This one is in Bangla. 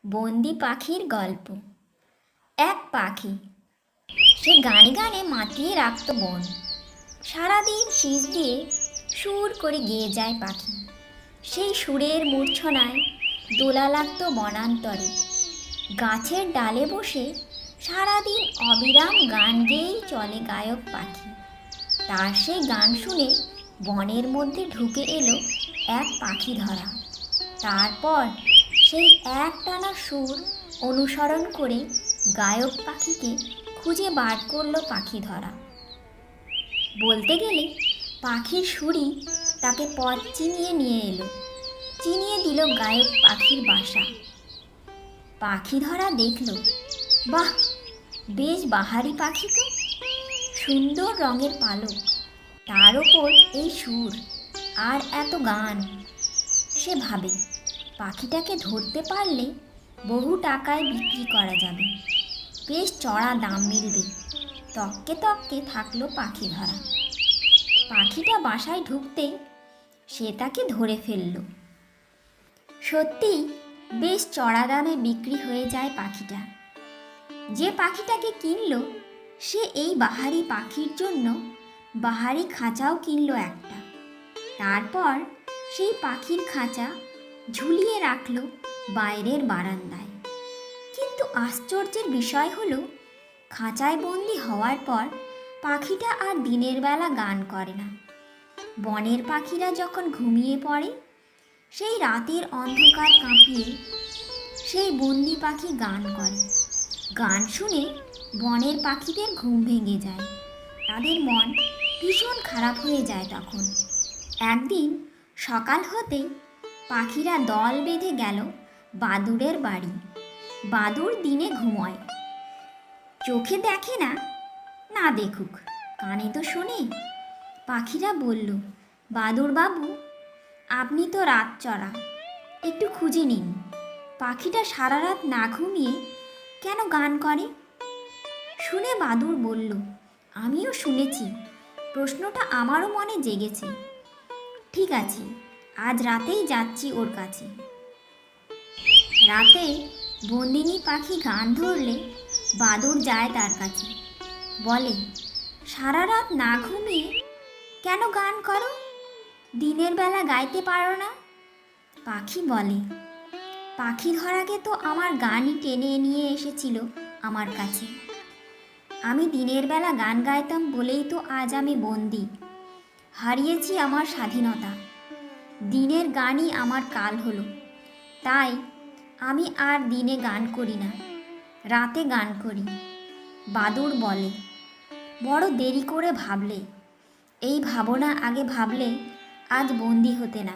বন্দি পাখির গল্প। এক পাখি, সে গানে গানে মাতিয়ে রাখত বন। সারাদিন শীষ দিয়ে সুর করে গেয়ে যায় পাখি। সেই সুরের মূর্ছনায় দোলা লাগত বনান্তরে। গাছের ডালে বসে সারাদিন অবিরাম গান গেয়েই চলে গায়ক পাখি। তার সেই গান শুনে বনের মধ্যে ঢুকে এলো এক পাখি ধরা। তারপর সেই একটানা সুর অনুসরণ করে গায়ক পাখিকে খুঁজে বার করলো পাখি ধরা। বলতে গেলে পাখির সুরই তাকে পথ চিনিয়ে নিয়ে এলো, চিনিয়ে দিল গায়ক পাখির বাসা। পাখি ধরা দেখল, বাহ, বেশ বাহারি পাখি তো, সুন্দর রঙের পালক, তার ওপর এই সুর আর এত গান। সে ভাবে, পাখিটাকে ধরতে পারলে বহু টাকায় বিক্রি করা যাবে, বেশ চড়া দাম মিলবে। তককে তককে থাকলো পাখি ধরা। পাখিটা বাসায় ঢুকতে সে তাকে ধরে ফেলল। সত্যিই বেশ চড়া দামে বিক্রি হয়ে যায় পাখিটা। যে পাখিটাকে কিনল সে এই বাহারি পাখির জন্য বাহারি খাঁচাও কিনল একটা। তারপর সেই পাখির খাঁচা ঝুলিয়ে রাখল বাইরের বারান্দায়। কিন্তু আশ্চর্যের বিষয় হলো, খাঁচায় বন্দি হওয়ার পর পাখিটা আর দিনের বেলা গান করে না। বনের পাখিরা যখন ঘুমিয়ে পড়ে, সেই রাতের অন্ধকার কাঁপিয়ে সেই বন্দি পাখি গান করে। গান শুনে বনের পাখিদের ঘুম ভেঙে যায়, তাদের মন ভীষণ খারাপ হয়ে যায়। তখন একদিন সকাল হতে পাখিরা দল বেঁধে গেল বাদুড়ের বাড়ি। বাদুড় দিনে ঘুমোয়, চোখে দেখে না, না দেখুক, কানে তো শোনে। পাখিরা বলল, বাদুড় বাবু, আপনি তো রাত চড়া, একটু খুঁজে নিন, পাখিটা সারা রাত না ঘুমিয়ে কেন গান করে। শুনে বাদুড় বলল, আমিও শুনেছি, প্রশ্নটা আমারও মনে জেগেছে। ঠিক আছে, আজ রাতেই যাচ্ছি ওর কাছে। রাতে বন্দিনী পাখি গান ধরলে বাদুড় যায় তার কাছে, বলে, সারা রাত না ঘুমিয়ে কেন গান করো, দিনের বেলা গাইতে পারো না? পাখি বলে, পাখি ধরাকে তো আমার গানই টেনে নিয়ে এসেছিল আমার কাছে। আমি দিনের বেলা গান গাইতাম বলেই তো আজ আমি বন্দি, হারিয়েছি আমার স্বাধীনতা। দিনের গানই আমার কাল হলো, তাই আমি আর দিনে গান করি না, রাতে গান করি। বাদুড় বলে, বড় দেরি করে ভাবলে, এই ভাবনা আগে ভাবলে আজ বন্দি হতে না।